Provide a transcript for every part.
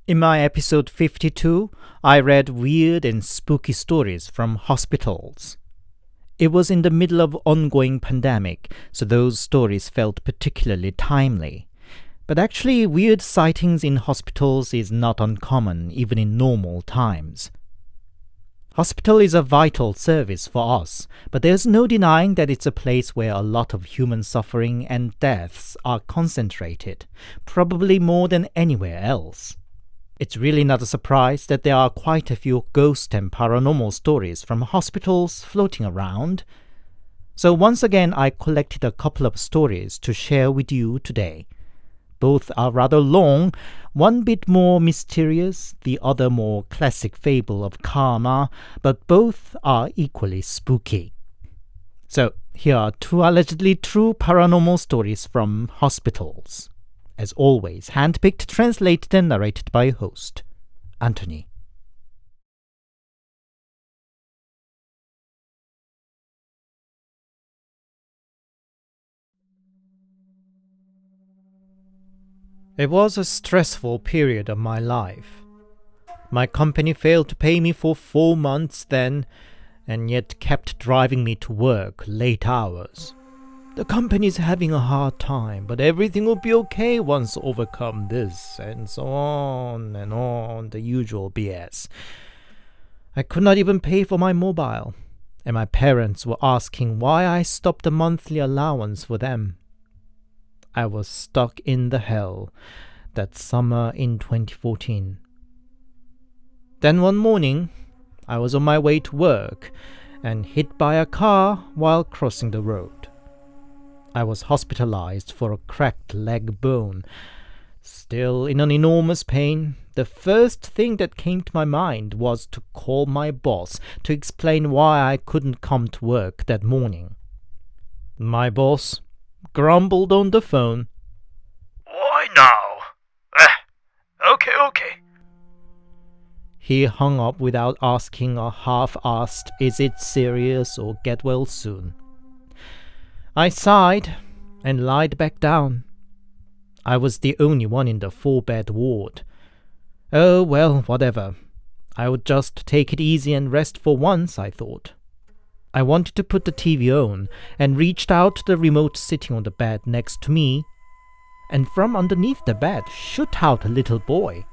In my episode 52, I read weird and spooky stories from hospitals. It was in the middle of ongoing pandemic, so those stories felt particularly timely. But actually, weird sightings in hospitals is not uncommon even in normal times. Hospital is a vital service for us, but there's no denying that it's a place where a lot of human suffering and deaths are concentrated, probably more than anywhere else. It's really not a surprise that there are quite a few ghost and paranormal stories from hospitals floating around. So once again, I collected a couple of stories to share with you today. Both are rather long, one bit more mysterious, the other more classic fable of karma, but both are equally spooky. So here are two allegedly true paranormal stories from hospitals. As always, handpicked, translated, and narrated by host, Anthony. It was a stressful period of my life. My company failed to pay me for 4 months then, and yet kept driving me to work late hours. The company's having a hard time, but everything will be okay once overcome this, and so on and on, the usual BS. I could not even pay for my mobile, and my parents were asking why I stopped the monthly allowance for them. I was stuck in the hell that summer in 2014. Then one morning, I was on my way to work and hit by a car while crossing the road. I was hospitalized for a cracked leg bone. Still in an enormous pain, the first thing that came to my mind was to call my boss to explain why I couldn't come to work that morning. My boss grumbled on the phone. "Why now? Okay. He hung up without asking a half-asked, "Is it serious?" or "Get well soon." I sighed and lied back down. I was the only one in the 4-bed ward. Oh, well, whatever. I would just take it easy and rest for once, I thought. I wanted to put the TV on and reached out to the remote sitting on the bed next to me, and from underneath the bed shot out a little boy.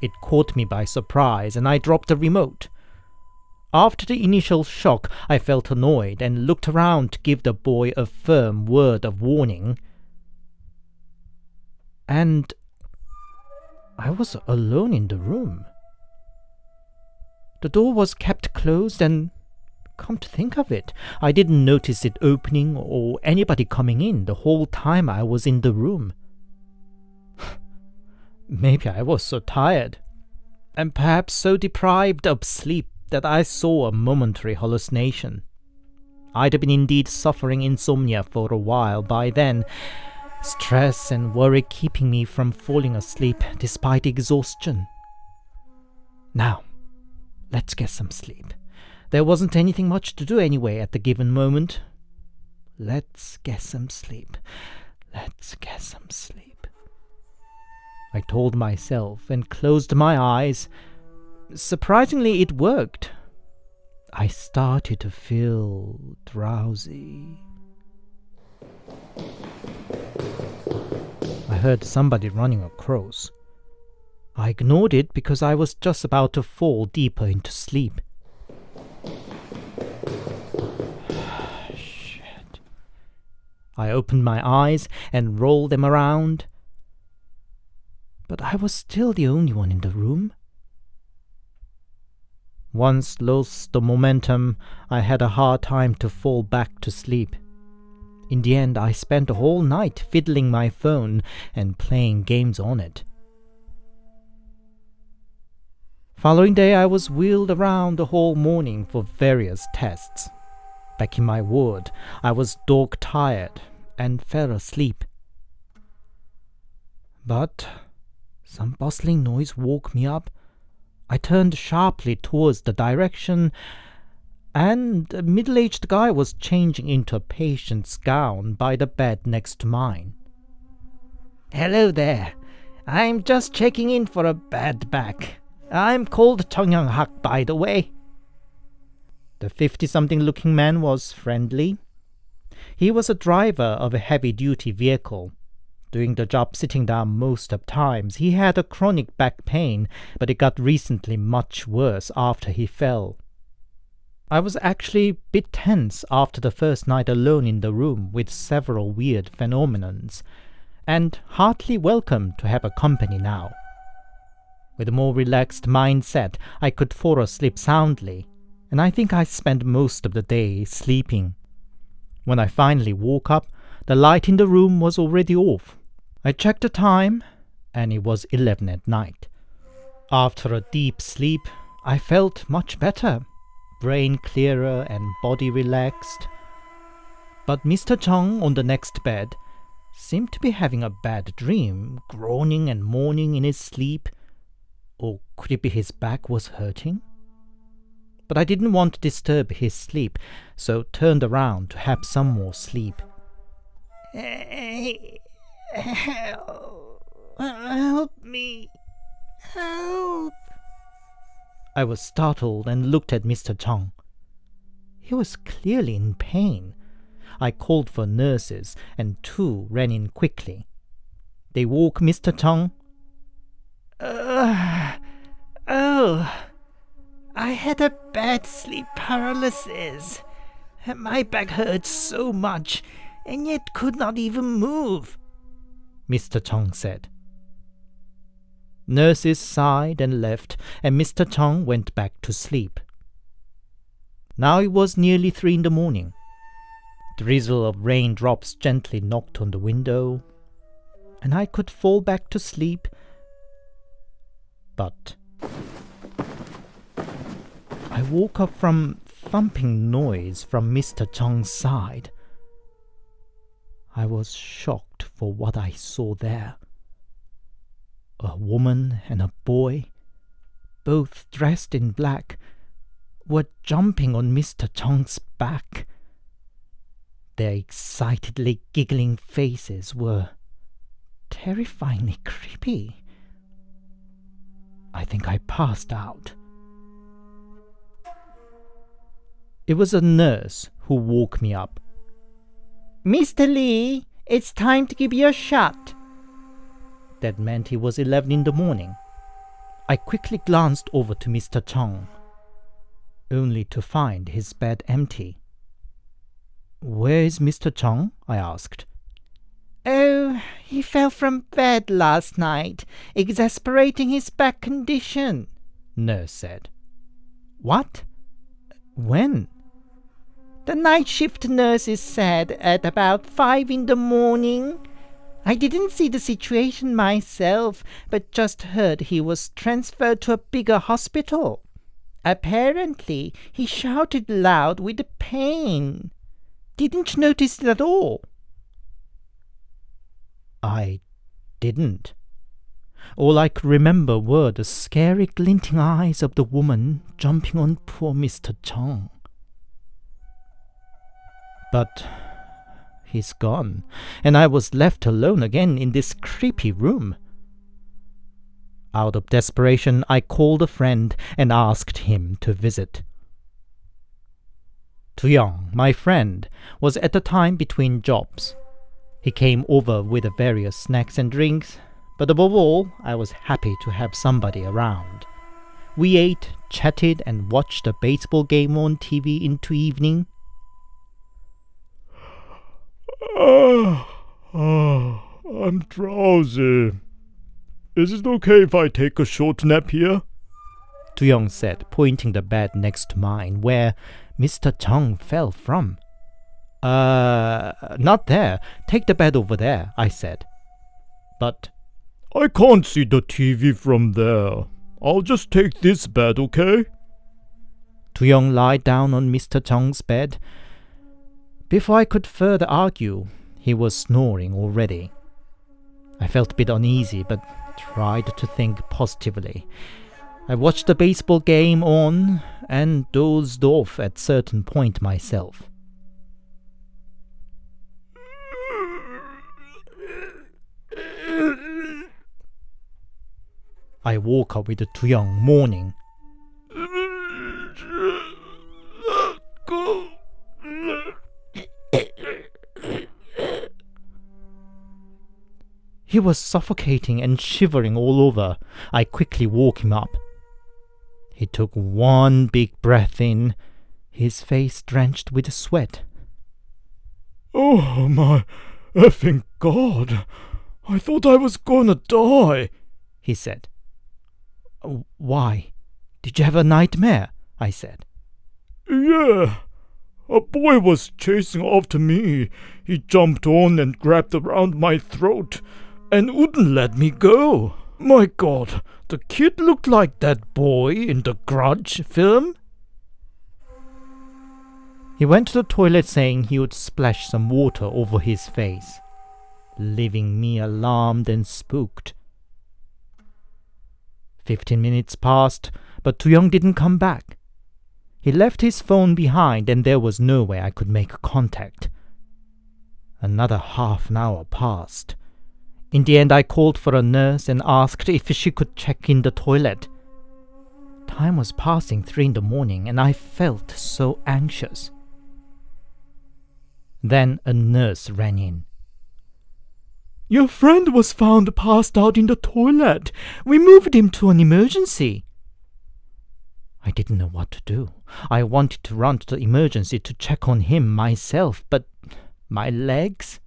It caught me by surprise and I dropped the remote. After the initial shock, I felt annoyed and looked around to give the boy a firm word of warning. And I was alone in the room. The door was kept closed and, come to think of it, I didn't notice it opening or anybody coming in the whole time I was in the room. Maybe I was so tired, and perhaps so deprived of sleep, that I saw a momentary hallucination. I'd been indeed suffering insomnia for a while by then, stress and worry keeping me from falling asleep despite exhaustion. Now, let's get some sleep. There wasn't anything much to do anyway at the given moment. Let's get some sleep. I told myself and closed my eyes. Surprisingly, it worked. I started to feel drowsy. I heard somebody running across. I ignored it because I was just about to fall deeper into sleep. Shit. I opened my eyes and rolled them around. But I was still the only one in the room. Once lost the momentum, I had a hard time to fall back to sleep. In the end, I spent the whole night fiddling my phone and playing games on it. Following day, I was wheeled around the whole morning for various tests. Back in my ward, I was dog-tired and fell asleep. But some bustling noise woke me up. I turned sharply towards the direction, and a middle-aged guy was changing into a patient's gown by the bed next to mine. "Hello there. I'm just checking in for a bad back. I'm called Chung Young-hak, by the way. The 50-something looking man was friendly. He was a driver of a heavy-duty vehicle. Doing the job sitting down most of times, he had a chronic back pain, but it got recently much worse after he fell. I was actually a bit tense after the first night alone in the room with several weird phenomenons, and heartily welcome to have a company now. With a more relaxed mindset, I could fall asleep soundly, and I think I spent most of the day sleeping. When I finally woke up, the light in the room was already off. I checked the time, and it was 11 at night. After a deep sleep, I felt much better, brain clearer and body relaxed. But Mr. Chung on the next bed seemed to be having a bad dream, groaning and moaning in his sleep. Or could it be his back was hurting? But I didn't want to disturb his sleep, so turned around to have some more sleep. Help me. Help. I was startled and looked at Mr. Chung. He was clearly in pain. I called for nurses, and 2 ran in quickly. They woke Mr. Chung. I had a bad sleep paralysis. My back hurt so much, and yet could not even move, Mr. Chung said. Nurses sighed and left, and Mr. Chung went back to sleep. Now it was nearly 3 in the morning. Drizzle of raindrops gently knocked on the window, and I could fall back to sleep. But I woke up from thumping noise from Mr. Chung's side. I was shocked for what I saw there. A woman and a boy, both dressed in black, were jumping on Mr. Chung's back. Their excitedly giggling faces were terrifyingly creepy. I think I passed out. It was a nurse who woke me up. "Mr. Lee, it's time to give you a shot." That meant it was 11 in the morning. I quickly glanced over to Mr. Chung, only to find his bed empty. "Where is Mr. Chung?" I asked. "Oh, he fell from bed last night, exasperating his back condition," nurse said. "What? When?" "The night shift nurses said at about 5 in the morning. I didn't see the situation myself, but just heard he was transferred to a bigger hospital. Apparently, he shouted loud with pain. Didn't you notice it at all?" I didn't. All I could remember were the scary glinting eyes of the woman jumping on poor Mr. Chung. But he's gone, and I was left alone again in this creepy room. Out of desperation, I called a friend and asked him to visit. Tu-young, my friend, was at the time between jobs. He came over with various snacks and drinks, but above all, I was happy to have somebody around. We ate, chatted, and watched a baseball game on TV into evening. I'm drowsy. Is it okay if I take a short nap here? Tu-young said, pointing the bed next to mine, where Mr. Chung fell from. Not there. Take the bed over there, I said. But I can't see the TV from there. I'll just take this bed, okay? Tu-young lied down on Mr. Chung's bed. Before I could further argue, he was snoring already. I felt a bit uneasy, but tried to think positively. I watched the baseball game on and dozed off at certain point myself. I woke up with Tu-young moaning. Go. He was suffocating and shivering all over. I quickly woke him up. He took one big breath in, his face drenched with sweat. Oh my effing God! I thought I was gonna die, he said. Why? Did you have a nightmare? I said. Yeah. A boy was chasing after me. He jumped on and grabbed around my throat and wouldn't let me go. My God, the kid looked like that boy in the Grudge film. He went to the toilet saying he would splash some water over his face, leaving me alarmed and spooked. 15 minutes passed, but Tu-young didn't come back. He left his phone behind and there was no way I could make contact. Another half an hour passed. In the end, I called for a nurse and asked if she could check in the toilet. Time was passing 3 in the morning and I felt so anxious. Then a nurse ran in. Your friend was found passed out in the toilet. We moved him to an emergency. I didn't know what to do. I wanted to run to the emergency to check on him myself, but my legs?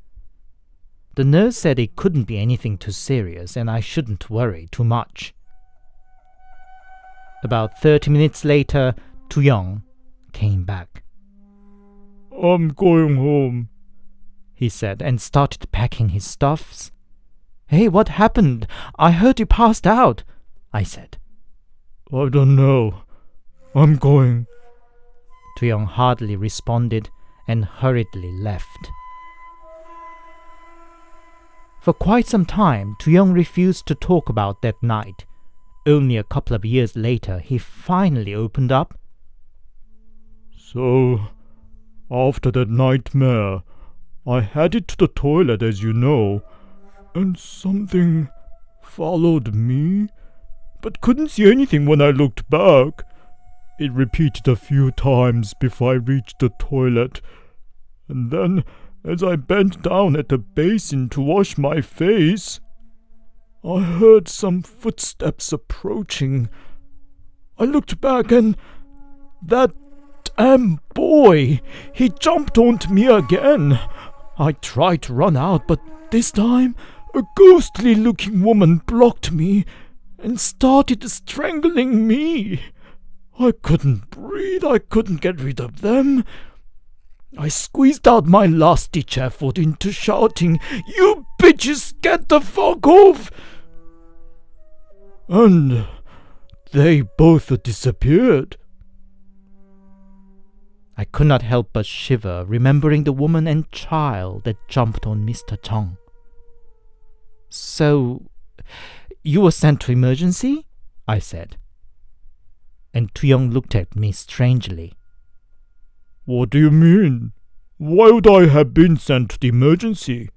The nurse said it couldn't be anything too serious and I shouldn't worry too much. About 30 minutes later, Tu-young came back. I'm going home, he said, and started packing his stuffs. Hey, what happened? I heard you passed out, I said. I don't know. I'm going. Tu-young hardly responded and hurriedly left. For quite some time, Tu-young refused to talk about that night. Only a couple of years later, he finally opened up. So, after that nightmare, I headed to the toilet, as you know, and something followed me, but couldn't see anything when I looked back. It repeated a few times before I reached the toilet, and then, as I bent down at the basin to wash my face, I heard some footsteps approaching. I looked back and that damn boy, he jumped onto me again. I tried to run out, but this time a ghostly-looking woman blocked me and started strangling me. I couldn't breathe, I couldn't get rid of them. I squeezed out my last-ditch effort into shouting, "You bitches, get the fuck off!" And they both disappeared. I could not help but shiver, remembering the woman and child that jumped on Mr. Chung. So, you were sent to emergency? I said. And Tu-young looked at me strangely. What do you mean? Why would I have been sent to the emergency?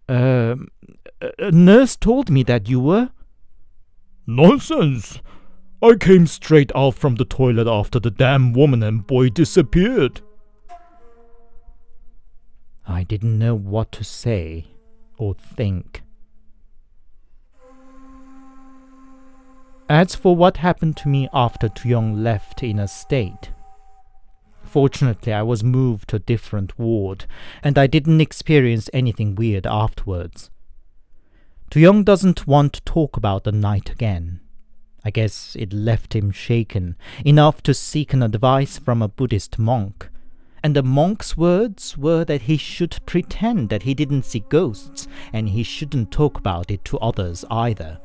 A nurse told me that you were. Nonsense! I came straight out from the toilet after the damn woman and boy disappeared. I didn't know what to say or think. As for what happened to me after Tu-young left in a state, fortunately I was moved to a different ward, and I didn't experience anything weird afterwards. Tu-young doesn't want to talk about the night again. I guess it left him shaken, enough to seek an advice from a Buddhist monk. And the monk's words were that he should pretend that he didn't see ghosts, and he shouldn't talk about it to others either.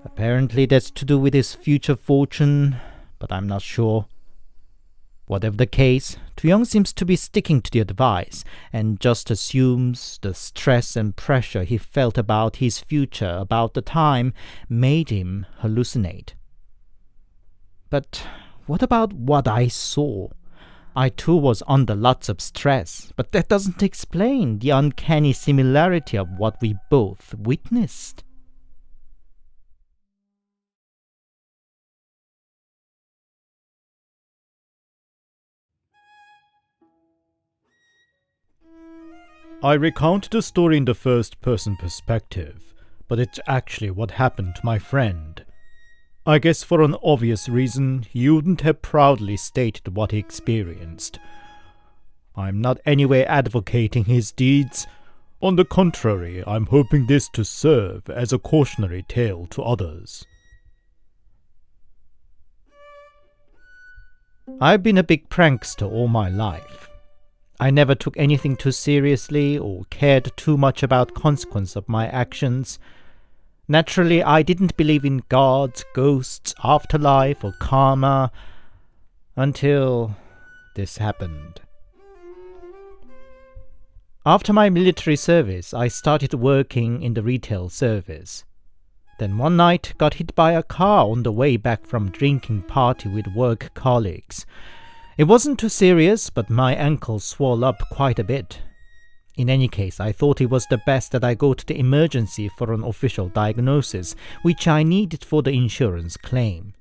Apparently that's to do with his future fortune, but I'm not sure. Whatever the case, Tu-young seems to be sticking to the advice, and just assumes the stress and pressure he felt about his future about the time made him hallucinate. But what about what I saw? I too was under lots of stress, but that doesn't explain the uncanny similarity of what we both witnessed. I recount the story in the first-person perspective, but it's actually what happened to my friend. I guess for an obvious reason, he wouldn't have proudly stated what he experienced. I'm not anyway advocating his deeds. On the contrary, I'm hoping this to serve as a cautionary tale to others. I've been a big prankster all my life. I never took anything too seriously or cared too much about consequence of my actions. Naturally, I didn't believe in gods, ghosts, afterlife, or karma until this happened. After my military service, I started working in the retail service. Then one night, got hit by a car on the way back from drinking party with work colleagues. It wasn't too serious, but my ankle swelled up quite a bit. In any case, I thought it was the best that I go to the emergency for an official diagnosis, which I needed for the insurance claim.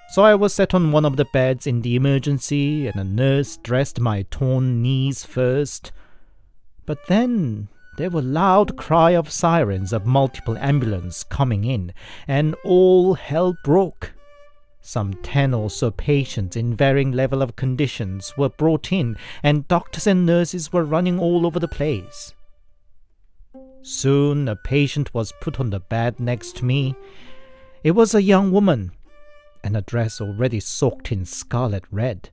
So I was set on one of the beds in the emergency, and a nurse dressed my torn knees first. But then there were loud cry of sirens of multiple ambulances coming in, and all hell broke. Some 10 or so patients in varying level of conditions were brought in, and doctors and nurses were running all over the place. Soon a patient was put on the bed next to me. It was a young woman, and a dress already soaked in scarlet red.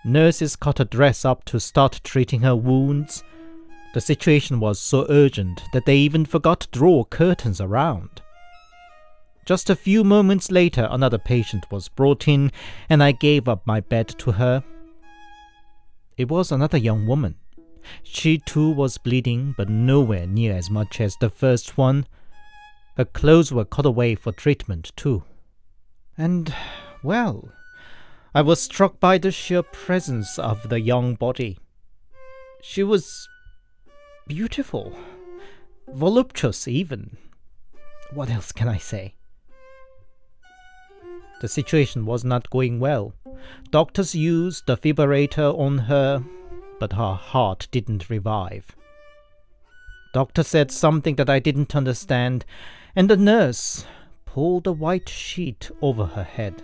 Nurses cut her dress up to start treating her wounds. The situation was so urgent that they even forgot to draw curtains around. Just a few moments later, another patient was brought in, and I gave up my bed to her. It was another young woman. She too was bleeding, but nowhere near as much as the first one. Her clothes were cut away for treatment too. And, well, I was struck by the sheer presence of the young body. She was beautiful, voluptuous even. What else can I say? The situation was not going well. Doctors used the defibrillator on her, but her heart didn't revive. Doctor said something that I didn't understand, and the nurse pulled a white sheet over her head.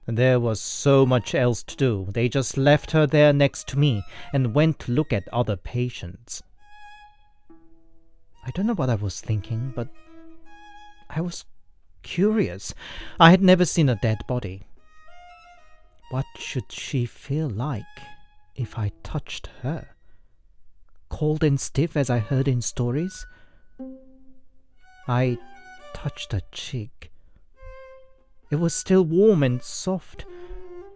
There was so much else to do. They just left her there next to me and went to look at other patients. I don't know what I was thinking, but I was curious. I had never seen a dead body. What should she feel like if I touched her? Cold and stiff as I heard in stories? I touched her cheek. It was still warm and soft.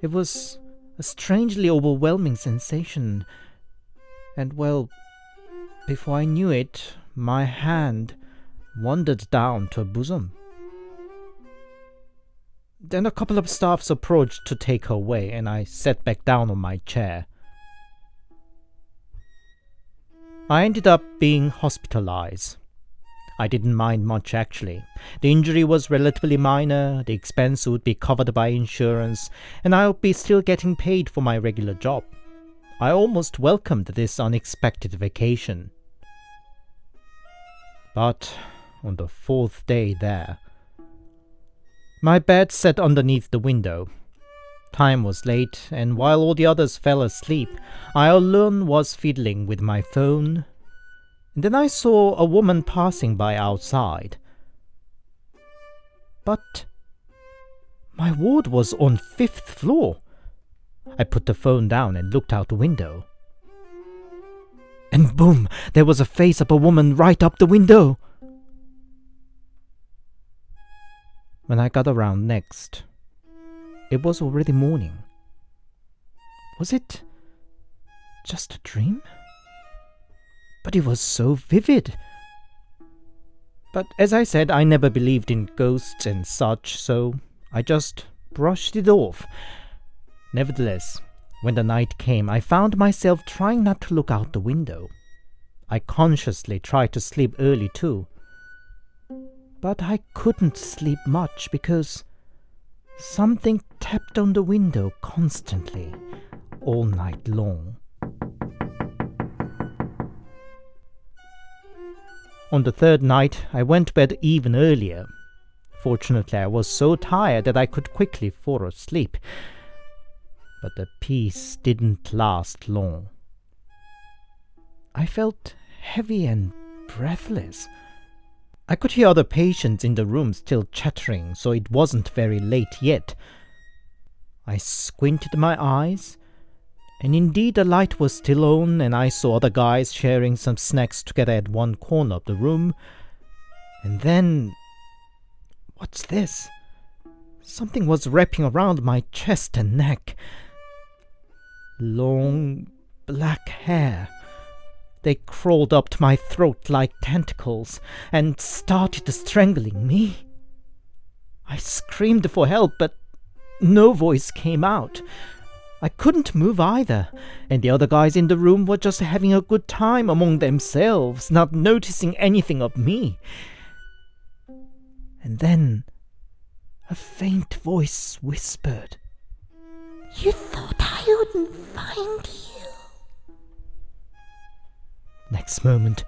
It was a strangely overwhelming sensation. And well, before I knew it, my hand wandered down to her bosom. Then a couple of staffs approached to take her away, and I sat back down on my chair. I ended up being hospitalized. I didn't mind much actually. The injury was relatively minor, the expense would be covered by insurance, and I would be still getting paid for my regular job. I almost welcomed this unexpected vacation. But on the 4th day there, my bed sat underneath the window. Time was late, and while all the others fell asleep, I alone was fiddling with my phone. And then I saw a woman passing by outside. But my ward was on 5th floor. I put the phone down and looked out the window. And boom, there was a face of a woman right up the window. When I got around next, it was already morning. Was it just a dream? But it was so vivid. But as I said, I never believed in ghosts and such, so I just brushed it off. Nevertheless, when the night came, I found myself trying not to look out the window. I consciously tried to sleep early too. But I couldn't sleep much because something tapped on the window constantly, all night long. On the third night, I went to bed even earlier. Fortunately, I was so tired that I could quickly fall asleep. But the peace didn't last long. I felt heavy and breathless. I could hear other patients in the room still chattering, so it wasn't very late yet. I squinted my eyes, and indeed the light was still on, and I saw other guys sharing some snacks together at one corner of the room. And then... what's this? Something was wrapping around my chest and neck. Long, black hair. They crawled up to my throat like tentacles and started strangling me. I screamed for help, but no voice came out. I couldn't move either, and the other guys in the room were just having a good time among themselves, not noticing anything of me. And then a faint voice whispered, "You thought I wouldn't find you." Next moment,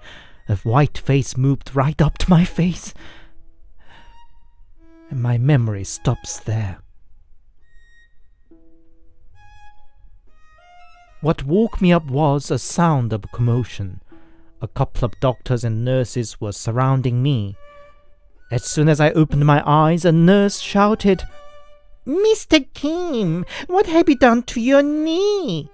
a white face moved right up to my face, and my memory stops there. What woke me up was a sound of commotion. A couple of doctors and nurses were surrounding me. As soon as I opened my eyes, a nurse shouted, "Mr. Kim, what have you done to your knee?"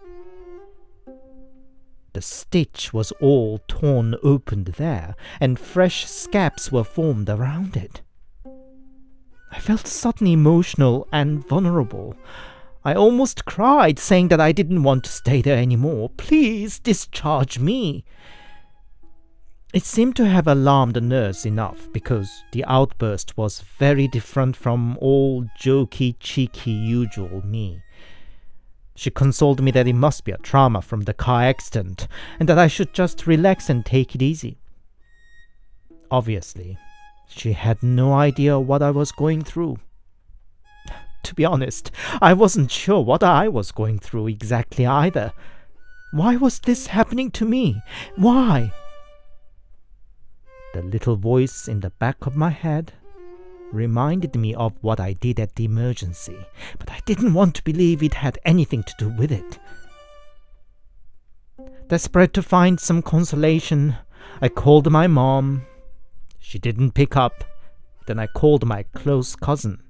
The stitch was all torn open there, and fresh scabs were formed around it. I felt suddenly emotional and vulnerable. I almost cried, saying that I didn't want to stay there anymore. Please discharge me. It seemed to have alarmed the nurse enough, because the outburst was very different from all jokey, cheeky, usual me. She consoled me that it must be a trauma from the car accident, and that I should just relax and take it easy. Obviously, she had no idea what I was going through. To be honest, I wasn't sure what I was going through exactly either. Why was this happening to me? Why? The little voice in the back of my head reminded me of what I did at the emergency, but I didn't want to believe it had anything to do with it. Desperate to find some consolation, I called my mom. She didn't pick up. Then I called my close cousin.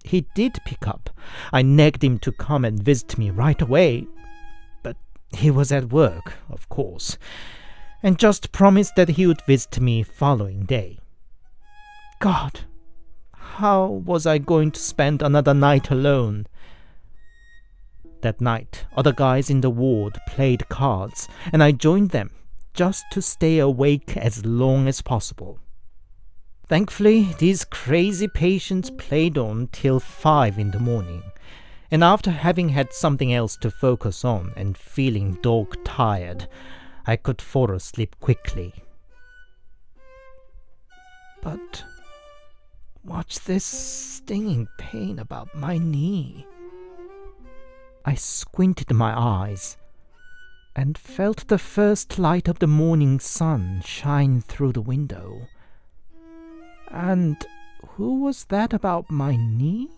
He did pick up. I nagged him to come and visit me right away, but he was at work, of course, and just promised that he would visit me following day. God, how was I going to spend another night alone? That night, other guys in the ward played cards, and I joined them, just to stay awake as long as possible. Thankfully, these crazy patients played on till 5 in the morning, and after having had something else to focus on and feeling dog-tired, I could fall asleep quickly. But what's this stinging pain about my knee? I squinted my eyes and felt the first light of the morning sun shine through the window. And who was that about my knee?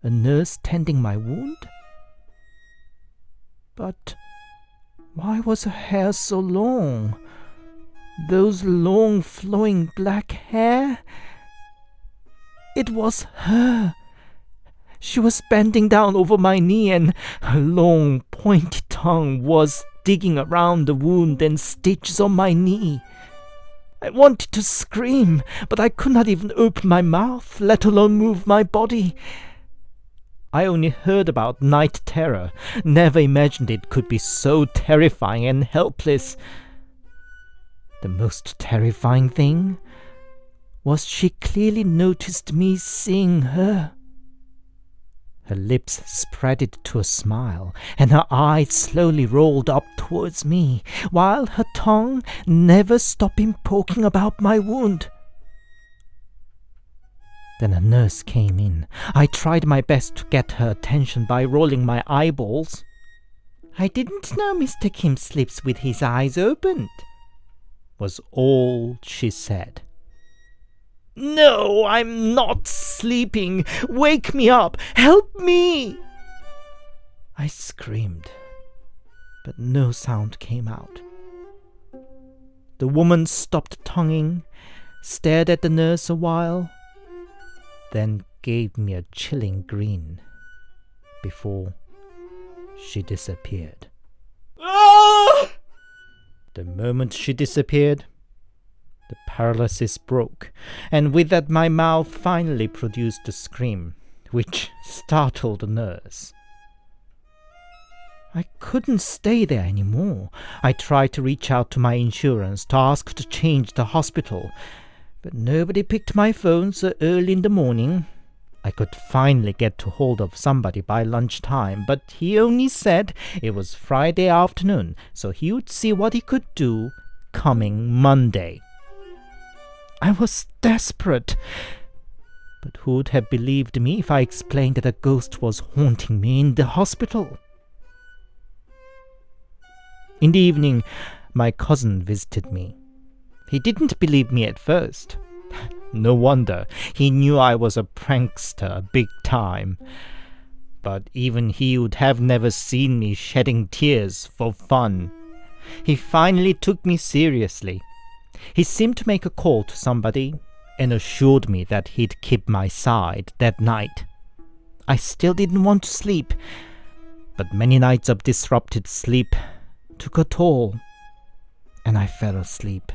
A nurse tending my wound? But why was her hair so long? Those long flowing black hair? It was her. She was bending down over my knee, and her long pointy tongue was digging around the wound and stitches on my knee. I wanted to scream, but I could not even open my mouth, let alone move my body. I only heard about night terror, never imagined it could be so terrifying and helpless. The most terrifying thing was she clearly noticed me seeing her. Her lips spreaded to a smile, and her eyes slowly rolled up towards me, while her tongue never stopping poking about my wound. Then a nurse came in. I tried my best to get her attention by rolling my eyeballs, "I didn't know Mr. Kim sleeps with his eyes opened," was all she said. "No, I'm not sleeping. Wake me up. Help me!" I screamed, but no sound came out. The woman stopped tonguing, stared at the nurse a while, then gave me a chilling grin before she disappeared. Ah! The moment she disappeared, the paralysis broke, and with that my mouth finally produced a scream, which startled the nurse. I couldn't stay there anymore. I tried to reach out to my insurance to ask to change the hospital, but nobody picked my phone so early in the morning. I could finally get to hold of somebody by lunchtime, but he only said it was Friday afternoon, so he would see what he could do coming Monday. I was desperate, but who would have believed me if I explained that a ghost was haunting me in the hospital? In the evening, my cousin visited me. He didn't believe me at first. No wonder, he knew I was a prankster big time. But even he would have never seen me shedding tears for fun. He finally took me seriously. He seemed to make a call to somebody and assured me that he'd keep my side that night. I still didn't want to sleep, but many nights of disrupted sleep took a toll, and I fell asleep.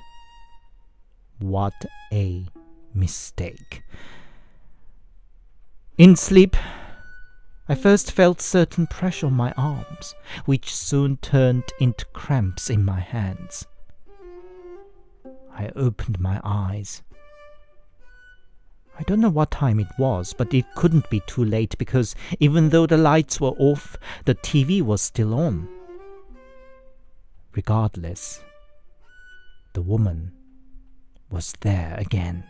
What a mistake. In sleep, I first felt certain pressure on my arms, which soon turned into cramps in my hands. I opened my eyes. I don't know what time it was, but it couldn't be too late because even though the lights were off, the TV was still on. Regardless, the woman was there again.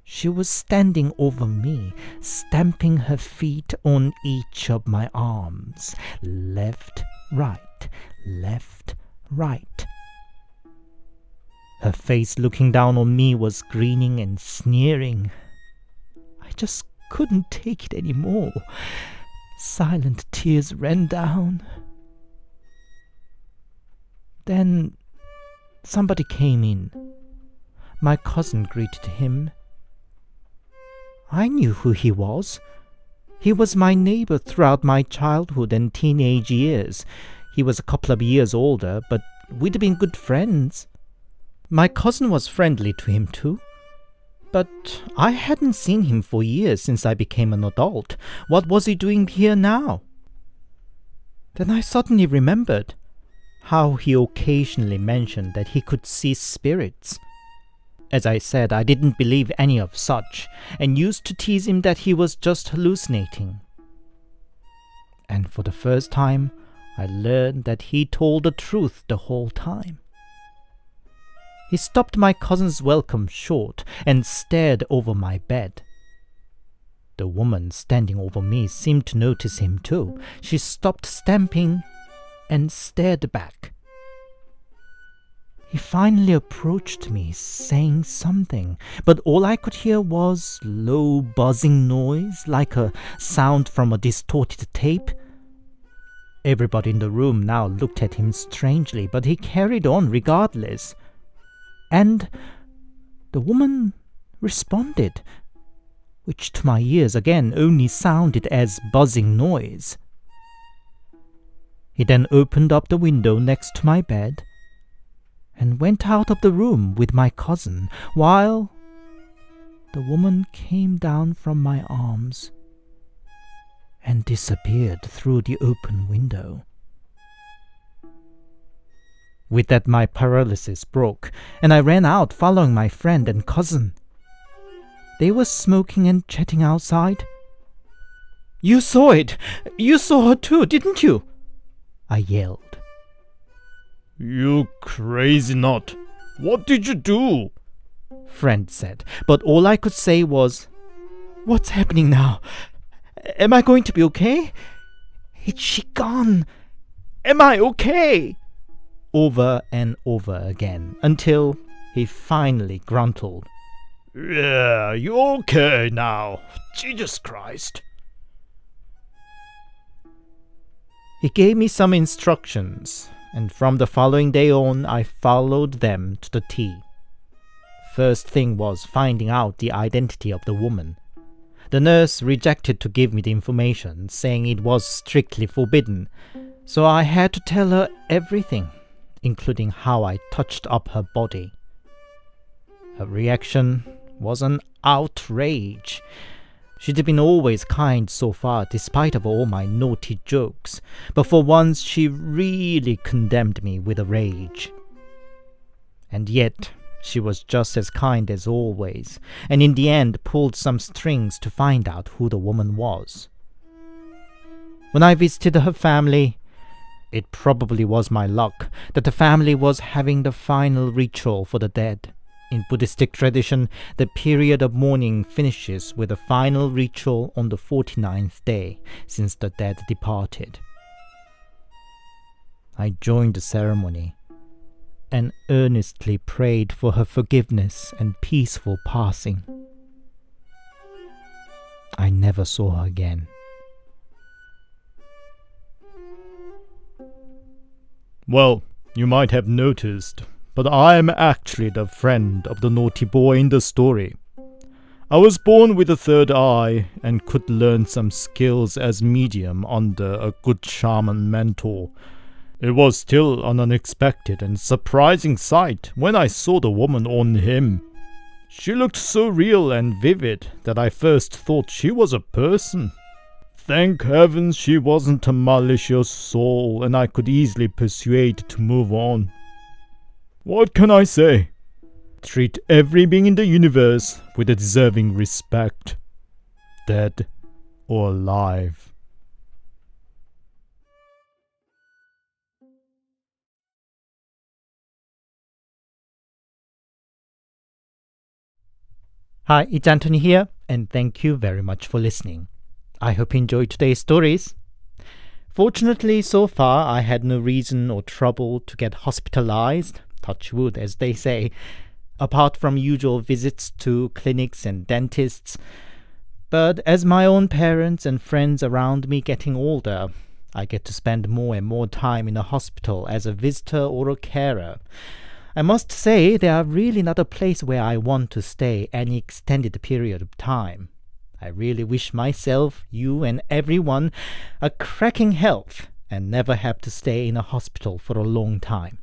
She was standing over me, stamping her feet on each of my arms. Left, right, left, right. Her face looking down on me was grinning and sneering. I just couldn't take it anymore. Silent tears ran down. Then somebody came in. My cousin greeted him. I knew who he was. He was my neighbor throughout my childhood and teenage years. He was a couple of years older, but we'd been good friends. My cousin was friendly to him too. But I hadn't seen him for years since I became an adult. What was he doing here now? Then I suddenly remembered how he occasionally mentioned that he could see spirits. As I said, I didn't believe any of such, and used to tease him that he was just hallucinating. And for the first time, I learned that he told the truth the whole time. He stopped my cousin's welcome short and stared over my bed. The woman standing over me seemed to notice him too. She stopped stamping and stared back. He finally approached me, saying something, but all I could hear was low buzzing noise, like a sound from a distorted tape. Everybody in the room now looked at him strangely, but he carried on regardless. And the woman responded, which to my ears again only sounded as buzzing noise. He then opened up the window next to my bed and went out of the room with my cousin, while the woman came down from my arms and disappeared through the open window. With that, my paralysis broke, and I ran out following my friend and cousin. They were smoking and chatting outside. "You saw it! You saw her too, didn't you?" I yelled. You crazy nut. What did you do? Friend said, but all I could say was, "What's happening now? Am I going to be okay? Is she gone? Am I okay? Over and over again, until he finally gruntled. Yeah, you okay now? Jesus Christ. He gave me some instructions, and from the following day on, I followed them to the T. First thing was finding out the identity of the woman. The nurse rejected to give me the information, saying it was strictly forbidden, so I had to tell her everything, including how I touched up her body. Her reaction was an outrage. She'd been always kind so far, despite of all my naughty jokes, but for once she really condemned me with a rage. And yet, she was just as kind as always, and in the end pulled some strings to find out who the woman was. When I visited her family, it probably was my luck that the family was having the final ritual for the dead. In Buddhistic tradition, the period of mourning finishes with a final ritual on the 49th day since the dead departed. I joined the ceremony and earnestly prayed for her forgiveness and peaceful passing. I never saw her again. Well, you might have noticed, but I am actually the friend of the naughty boy in the story. I was born with a third eye and could learn some skills as medium under a good shaman mentor. It was still an unexpected and surprising sight when I saw the woman on him. She looked so real and vivid that I first thought she was a person. Thank heavens she wasn't a malicious soul and I could easily persuade to move on. What can I say? Treat every being in the universe with a deserving respect, dead or alive. Hi, it's Anthony here, and thank you very much for listening. I hope you enjoyed today's stories. Fortunately, so far, I had no reason or trouble to get hospitalized, touch wood as they say, apart from usual visits to clinics and dentists. But as my own parents and friends around me getting older, I get to spend more and more time in a hospital as a visitor or a carer. I must say they are really not a place where I want to stay any extended period of time. I really wish myself, you and everyone a cracking health and never have to stay in a hospital for a long time.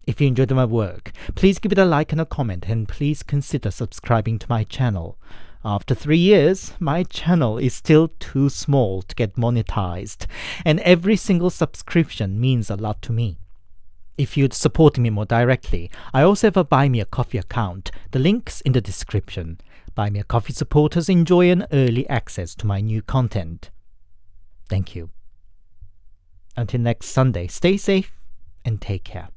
If you enjoyed my work, please give it a like and a comment, and please consider subscribing to my channel. After 3 years, my channel is still too small to get monetized, and every single subscription means a lot to me. If you'd support me more directly, I also have a Buy Me a Coffee account. The link's in the description. Buy Me a Coffee supporters enjoy an early access to my new content. Thank you. Until next Sunday, stay safe and take care.